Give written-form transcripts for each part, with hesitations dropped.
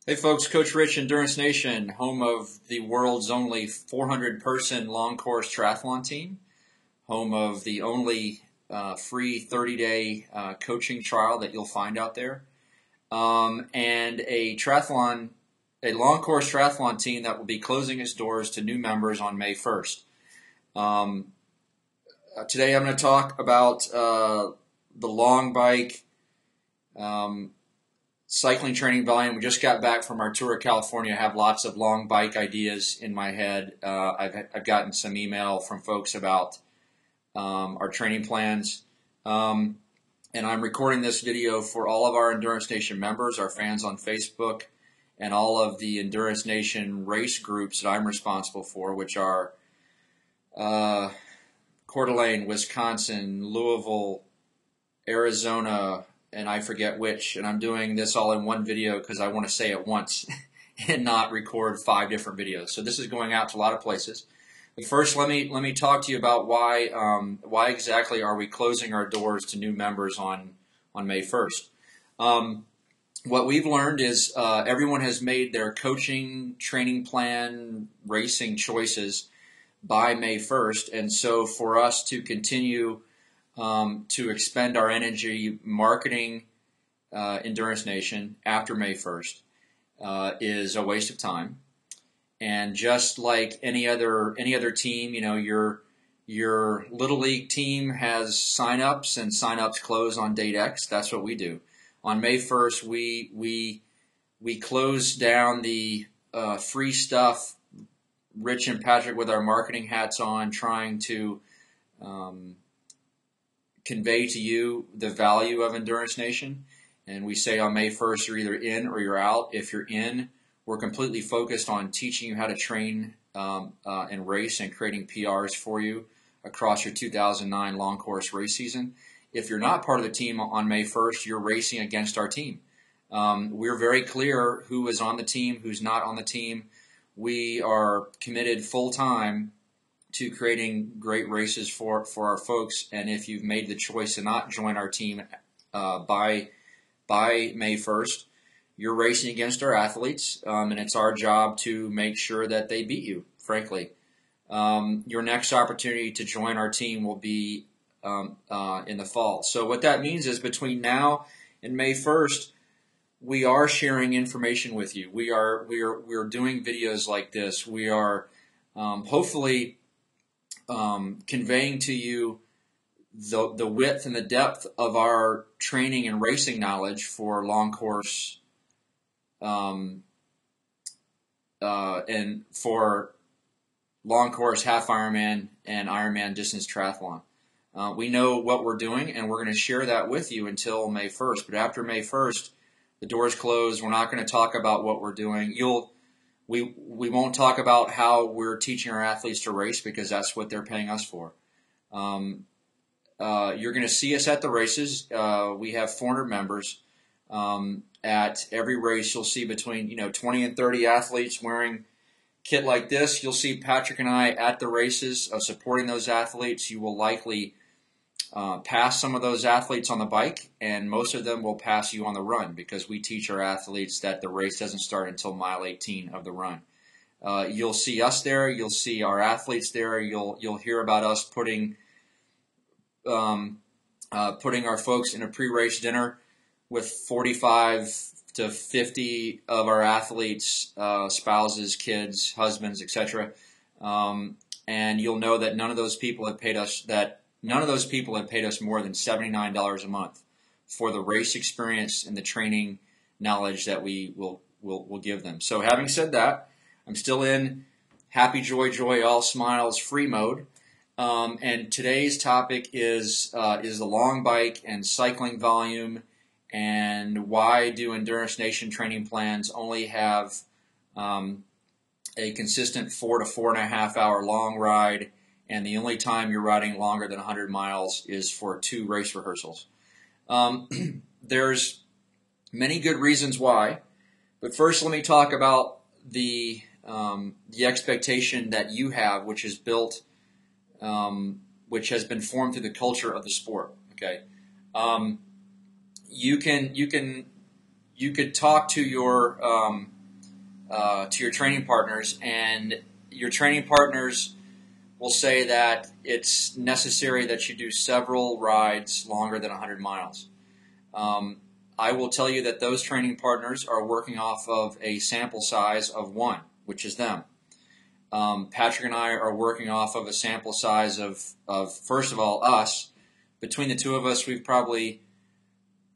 Hey folks, Coach Rich, Endurance Nation, home of the world's only 400-person long course triathlon team, home of the only free 30-day coaching trial that you'll find out there, and a long course triathlon team that will be closing its doors to new members on May 1st. Um, Today I'm going to talk about the long bike. Cycling training volume. We just got back from our tour of California. I have lots of long bike ideas in my head. I've gotten some email from folks about our training plans. And I'm recording this video for all of our Endurance Nation members, our fans on Facebook, and all of the Endurance Nation race groups that I'm responsible for, which are Coeur d'Alene, Wisconsin, Louisville, Arizona, and I forget which, and I'm doing this all in one video because I want to say it once and not record 5 different videos. So this is going out to a lot of places. But first, let me talk to you about why exactly are we closing our doors to new members on May 1st. What we've learned is everyone has made their coaching, training plan, racing choices by May 1st, and so for us to continue to expend our energy marketing Endurance Nation after May 1st is a waste of time. And just like any other team, your little league team has sign-ups, and sign-ups close on date X. That's what we do. On May 1st, we close down the free stuff. Rich and Patrick with our marketing hats on, trying to convey to you the value of Endurance Nation. And we say on May 1st, you're either in or you're out. If you're in, we're completely focused on teaching you how to train and race and creating PRs for you across your 2009 long course race season. If you're not part of the team on May 1st, you're racing against our team. We're very clear who is on the team, who's not on the team. We are committed full-time to creating great races for our folks. And if you've made the choice to not join our team by May 1st, you're racing against our athletes, and it's our job to make sure that they beat you, frankly. Your next opportunity to join our team will be in the fall. So what that means is between now and May 1st, we are sharing information with you. We are doing videos like this. We are hopefully conveying to you the width and the depth of our training and racing knowledge for long course and for long course half Ironman and Ironman distance triathlon. We know what we're doing, and we're going to share that with you until May 1st. But after May 1st, the doors close. We're not going to talk about what we're doing. We won't talk about how we're teaching our athletes to race because that's what they're paying us for. You're going to see us at the races. We have 400 members. At every race, you'll see between 20 and 30 athletes wearing kit like this. You'll see Patrick and I at the races supporting those athletes. You will likely pass some of those athletes on the bike, and most of them will pass you on the run because we teach our athletes that the race doesn't start until mile 18 of the run. You'll see us there. You'll see our athletes there. You'll hear about us putting our folks in a pre-race dinner with 45 to 50 of our athletes, spouses, kids, husbands, etc. And you'll know that none of those people have paid us more than $79 a month for the race experience and the training knowledge that we will give them. So having said that, I'm still in happy, joy, all smiles, free mode. And today's topic is the long bike and cycling volume, and why do Endurance Nation training plans only have a consistent 4 to 4.5 hour long ride, and the only time you're riding longer than 100 miles is for 2 race rehearsals. There's many good reasons why, but first let me talk about the expectation that you have, which is built, which has been formed through the culture of the sport. Okay, you can you could talk to your training partners, and your training partners will say that it's necessary that you do several rides longer than 100 miles. I will tell you that those training partners are working off of a sample size of 1, which is them. Patrick and I are working off of a sample size of first of all, us. Between the two of us, we've probably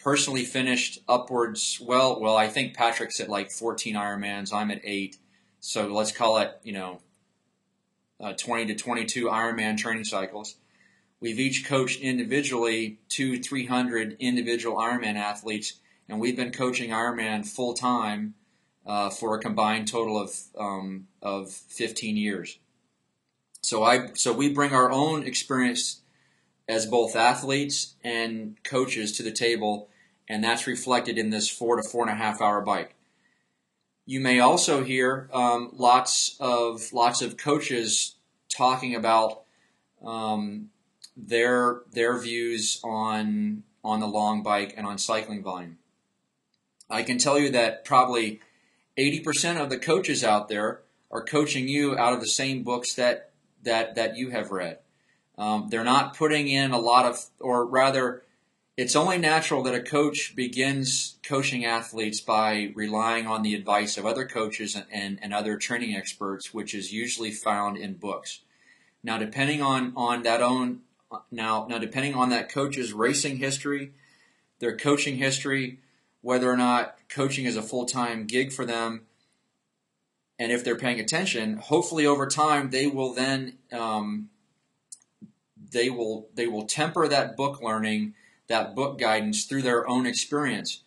personally finished upwards, well, I think Patrick's at like 14 Ironmans, I'm at 8. So let's call it, 20 to 22 Ironman training cycles. We've each coached individually 200-300 individual Ironman athletes, and we've been coaching Ironman full time for a combined total of 15 years. So we bring our own experience as both athletes and coaches to the table, and that's reflected in this 4 to 4.5 hour bike. You may also hear lots of coaches talking about their views on the long bike and on cycling volume. I can tell you that probably 80% of the coaches out there are coaching you out of the same books that you have read. They're not putting in a lot of, or rather, it's only natural that a coach begins coaching athletes by relying on the advice of other coaches and other training experts, which is usually found in books. Now, depending on that coach's racing history, their coaching history, whether or not coaching is a full-time gig for them, and if they're paying attention, hopefully over time they will then they will temper that book learning, that book guidance through their own experience.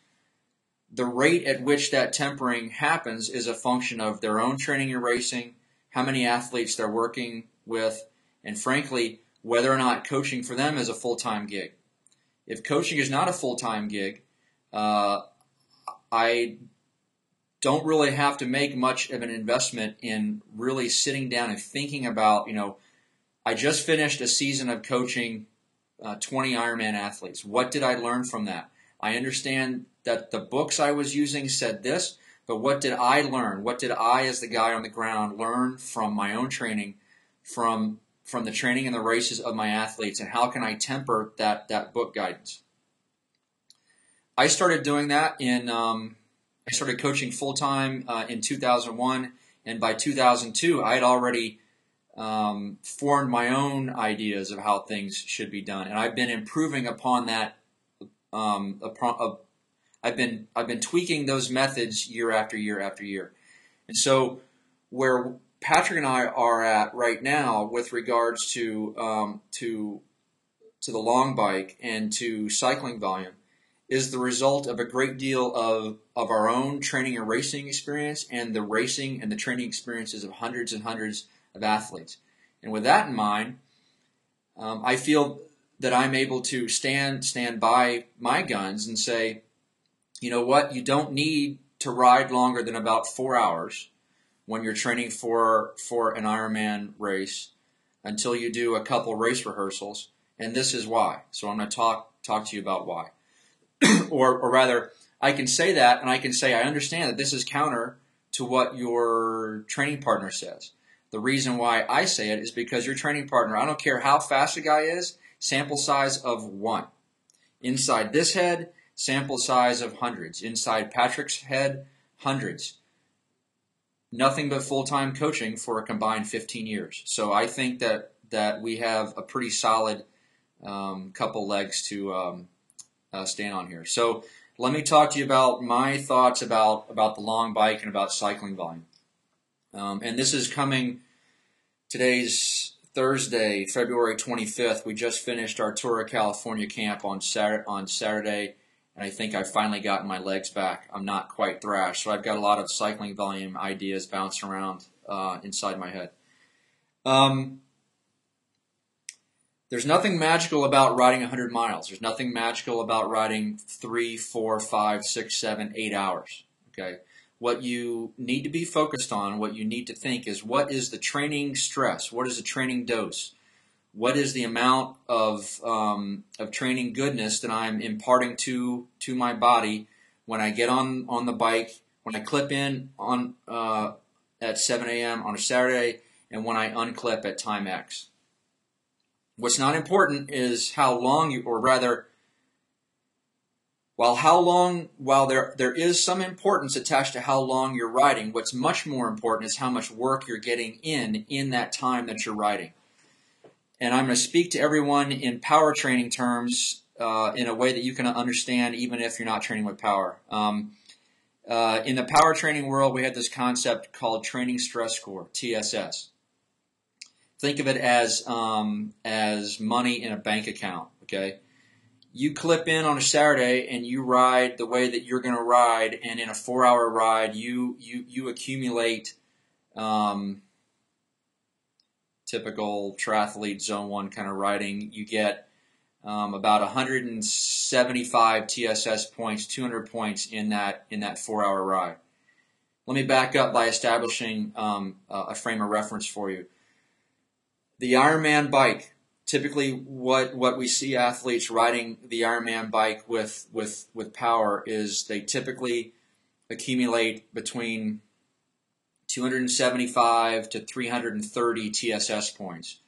The rate at which that tempering happens is a function of their own training and racing, how many athletes they're working with, and frankly, whether or not coaching for them is a full-time gig. If coaching is not a full-time gig, I don't really have to make much of an investment in really sitting down and thinking about, I just finished a season of coaching 20 Ironman athletes. What did I learn from that? I understand that the books I was using said this, but what did I learn? What did I, as the guy on the ground, learn from my own training, from the training and the races of my athletes, and how can I temper that book guidance? I started doing that I started coaching full-time in 2001, and by 2002, I had already formed my own ideas of how things should be done, and I've been improving upon that. I've been tweaking those methods year after year after year, and so where Patrick and I are at right now with regards to the long bike and to cycling volume is the result of a great deal of our own training and racing experience and the racing and the training experiences of hundreds and hundreds of athletes. And with that in mind, I feel that I'm able to stand by my guns and say, you know what, you don't need to ride longer than about 4 hours when you're training for an Ironman race until you do a couple race rehearsals, and this is why. So I'm going to talk to you about why. or rather, I can say that, and I can say I understand that this is counter to what your training partner says. The reason why I say it is because your training partner, I don't care how fast a guy is, sample size of 1. Inside this head, sample size of hundreds. Inside Patrick's head, hundreds. Nothing but full-time coaching for a combined 15 years. So I think that we have a pretty solid couple legs to stand on here. So let me talk to you about my thoughts about the long bike and about cycling volume. And this is coming, today's Thursday, February 25th. We just finished our Tour of California camp on Saturday, and I think I've finally gotten my legs back. I'm not quite thrashed, so I've got a lot of cycling volume ideas bouncing around inside my head. There's nothing magical about riding 100 miles. There's nothing magical about riding 3, 4, 5, 6, 7, 8 hours. Okay. What you need to be focused on, what you need to think is, what is the training stress? What is the training dose? What is the amount of training goodness that I'm imparting to my body when I get on the bike, when I clip in on at 7 a.m. on a Saturday, and when I unclip at time X. What's not important is how long you, or rather, while there is some importance attached to how long you're riding, what's much more important is how much work you're getting in that time that you're riding. And I'm going to speak to everyone in power training terms in a way that you can understand even if you're not training with power. In the power training world, we have this concept called training stress score, TSS. Think of it as money in a bank account, okay? You clip in on a Saturday and you ride the way that you're going to ride, and in a 4-hour ride, you accumulate typical triathlete zone 1 kind of riding. You get about 175 TSS points, 200 points in that 4-hour ride. Let me back up by establishing a frame of reference for you. The Ironman bike. Typically, what we see athletes riding the Ironman bike with power is they typically accumulate between 275 to 330 TSS points.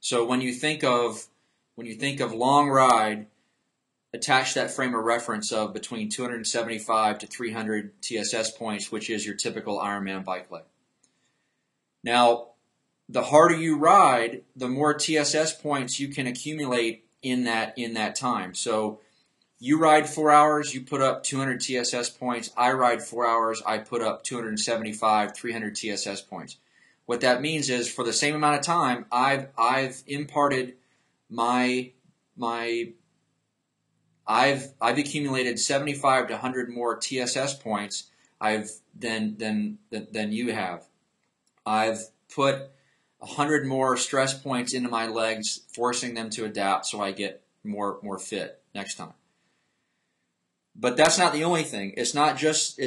So when you think of long ride, attach that frame of reference of between 275 to 300 TSS points, which is your typical Ironman bike leg. Now, the harder you ride, the more TSS points you can accumulate in that time. So you ride 4 hours, you put up 200 TSS points. I ride 4 hours, I put up 275, 300 TSS points. What that means is for the same amount of time, I've imparted I've accumulated 75 to 100 more TSS points than you have. I've put 100 more stress points into my legs, forcing them to adapt so I get more fit next time. But that's not the only thing. It's not just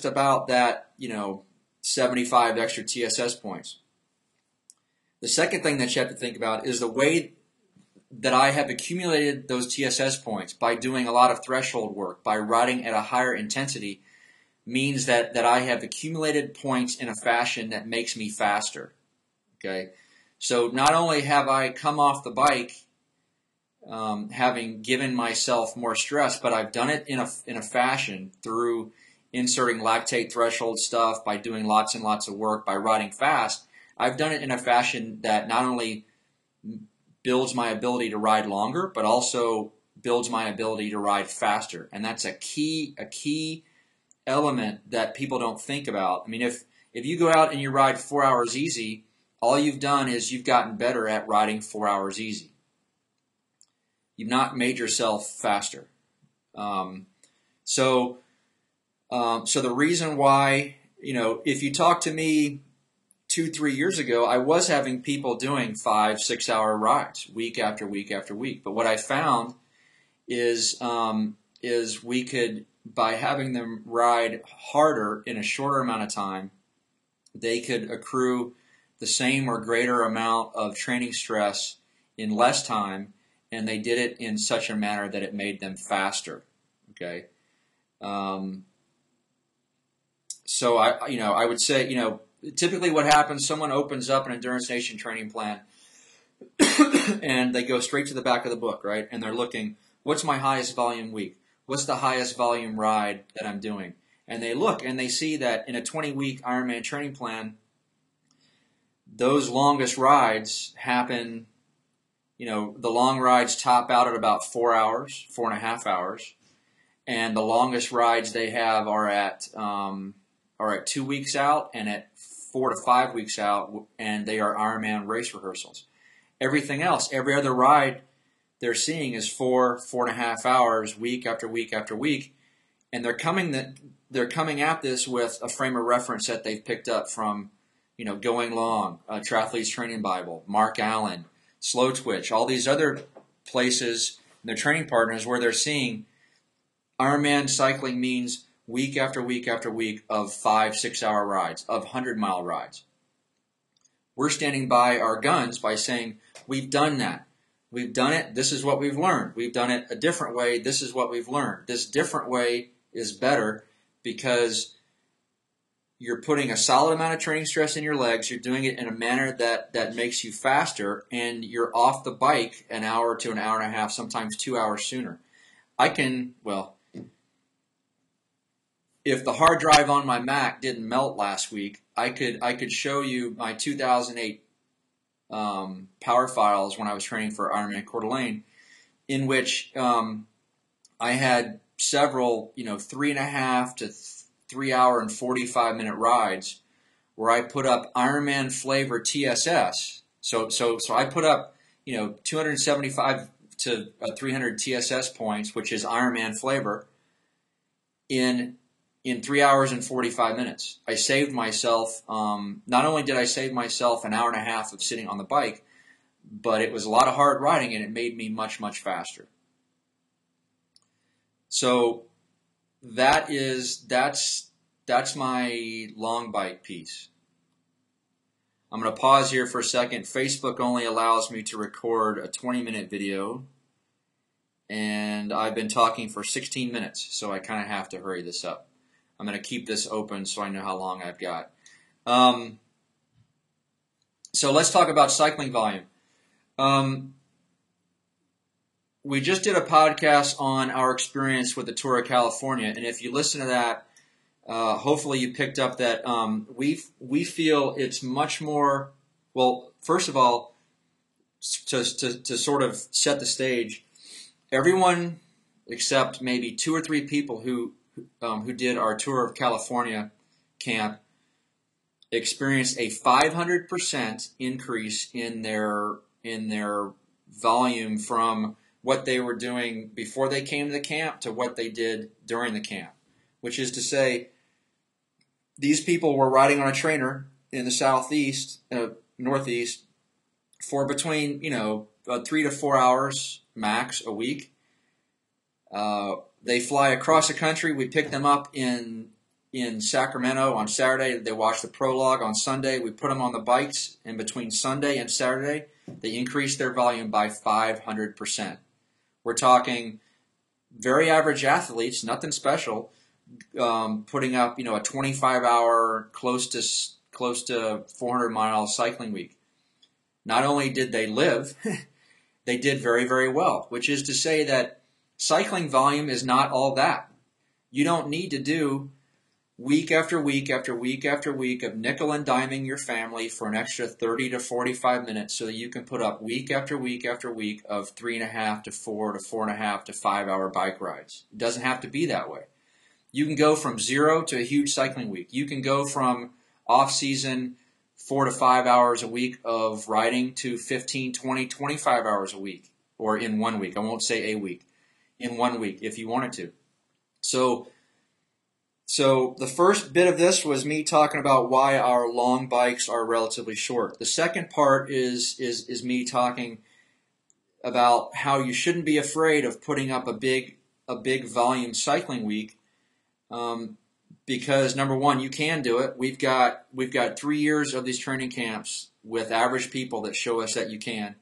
about that, 75 extra TSS points. The second thing that you have to think about is the way that I have accumulated those TSS points by doing a lot of threshold work, by riding at a higher intensity, means that I have accumulated points in a fashion that makes me faster. Okay, so not only have I come off the bike having given myself more stress, but I've done it in a fashion through inserting lactate threshold stuff, by doing lots and lots of work, by riding fast. I've done it in a fashion that not only builds my ability to ride longer, but also builds my ability to ride faster. And that's a key element that people don't think about. I mean, if you go out and you ride 4 hours easy, all you've done is you've gotten better at riding 4 hours easy. You've not made yourself faster. So the reason why, if you talk to me 2-3 years ago, I was having people doing 5-6 hour rides week after week after week. But what I found is we could, by having them ride harder in a shorter amount of time, they could accrue the same or greater amount of training stress in less time, and they did it in such a manner that it made them faster. Okay, so I would say, typically what happens, someone opens up an Endurance Nation training plan, and they go straight to the back of the book, right? And they're looking, what's my highest volume week? What's the highest volume ride that I'm doing? And they look and they see that in a 20-week Ironman training plan, those longest rides happen, the long rides top out at about 4 hours, 4.5 hours. And the longest rides they have are at 2 weeks out and at 4 to 5 weeks out, and they are Ironman race rehearsals. Everything else, every other ride they're seeing is 4.5 hours, week after week after week. And they're coming at this with a frame of reference that they've picked up from, Going Long, Triathlete's Training Bible, Mark Allen, Slow Twitch, all these other places, their training partners, where they're seeing Ironman cycling means week after week after week of 5-6 hour rides, of 100-mile rides. We're standing by our guns by saying, we've done that. We've done it. This is what we've learned. We've done it a different way. This is what we've learned. This different way is better because you're putting a solid amount of training stress in your legs. You're doing it in a manner that makes you faster, and you're off the bike an hour to an hour and a half, sometimes 2 hours sooner. If the hard drive on my Mac didn't melt last week, I could show you my 2008 power files when I was training for Ironman Coeur d'Alene, in which I had several 3.5 to 3 hour and 45 minute rides where I put up Ironman flavor TSS. So I put up 275 to 300 TSS points, which is Ironman flavor, in 3 hours and 45 minutes. I saved myself, not only did I save myself an hour and a half of sitting on the bike, but it was a lot of hard riding and it made me much, much faster. So that's my long bike piece. I'm going to pause here for a second. Facebook only allows me to record a 20-minute video, and I've been talking for 16 minutes, so I kind of have to hurry this up. I'm going to keep this open so I know how long I've got. So let's talk about cycling volume. We just did a podcast on our experience with the Tour of California, and if you listen to that, hopefully you picked up that we feel it's much more. Well, first of all, to sort of set the stage, everyone except maybe 2 or 3 people who did our Tour of California camp experienced a 500% increase in their volume from what they were doing before they came to the camp to what they did during the camp, which is to say, these people were riding on a trainer in the northeast, for between 3 to 4 hours max a week. They fly across the country. We pick them up in Sacramento on Saturday. They watch the prologue on Sunday. We put them on the bikes, and between Sunday and Saturday, they increase their volume by 500%. We're talking very average athletes, nothing special, putting up a 25-hour, close to 400-mile cycling week. Not only did they live, they did very, very well, which is to say that cycling volume is not all that. You don't need to do week after week after week after week of nickel and diming your family for an extra 30 to 45 minutes so that you can put up week after week after week of 3.5 to 4 to 4.5 to 5 hour bike rides. It doesn't have to be that way. You can go from 0 to a huge cycling week. You can go from off-season 4 to 5 hours a week of riding to 15, 20, 25 hours a week, or in 1 week. I won't say a week. In 1 week, if you wanted to. So the first bit of this was me talking about why our long bikes are relatively short. The second part is me talking about how you shouldn't be afraid of putting up a big volume cycling week, because number one, you can do it. We've got 3 years of these training camps with average people that show us that you can,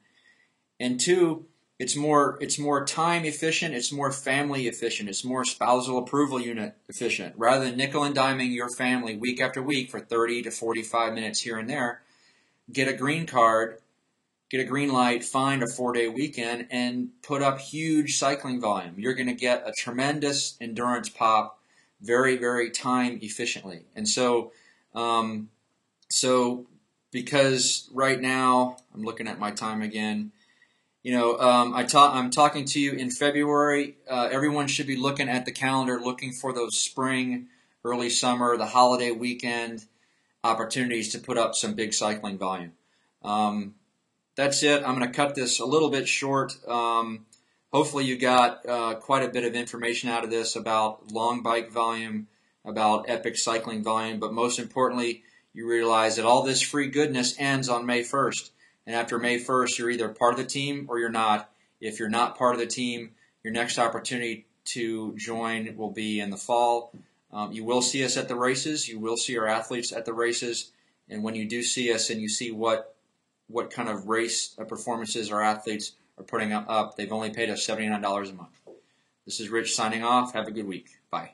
and two, it's more time efficient, it's more family efficient, it's more spousal approval unit efficient. Rather than nickel and diming your family week after week for 30 to 45 minutes here and there, get a green card, get a green light, find a 4-day weekend, and put up huge cycling volume. You're going to get a tremendous endurance pop very, very time efficiently. And so because right now, I'm looking at my time again, I'm talking to you in February. Everyone should be looking at the calendar, looking for those spring, early summer, the holiday weekend opportunities to put up some big cycling volume. That's it. I'm going to cut this a little bit short. Hopefully you got quite a bit of information out of this about long bike volume, about epic cycling volume, but most importantly, you realize that all this free goodness ends on May 1st. And after May 1st, you're either part of the team or you're not. If you're not part of the team, your next opportunity to join will be in the fall. You will see us at the races. You will see our athletes at the races. And when you do see us and you see what kind of race performances our athletes are putting up, they've only paid us $79 a month. This is Rich signing off. Have a good week. Bye.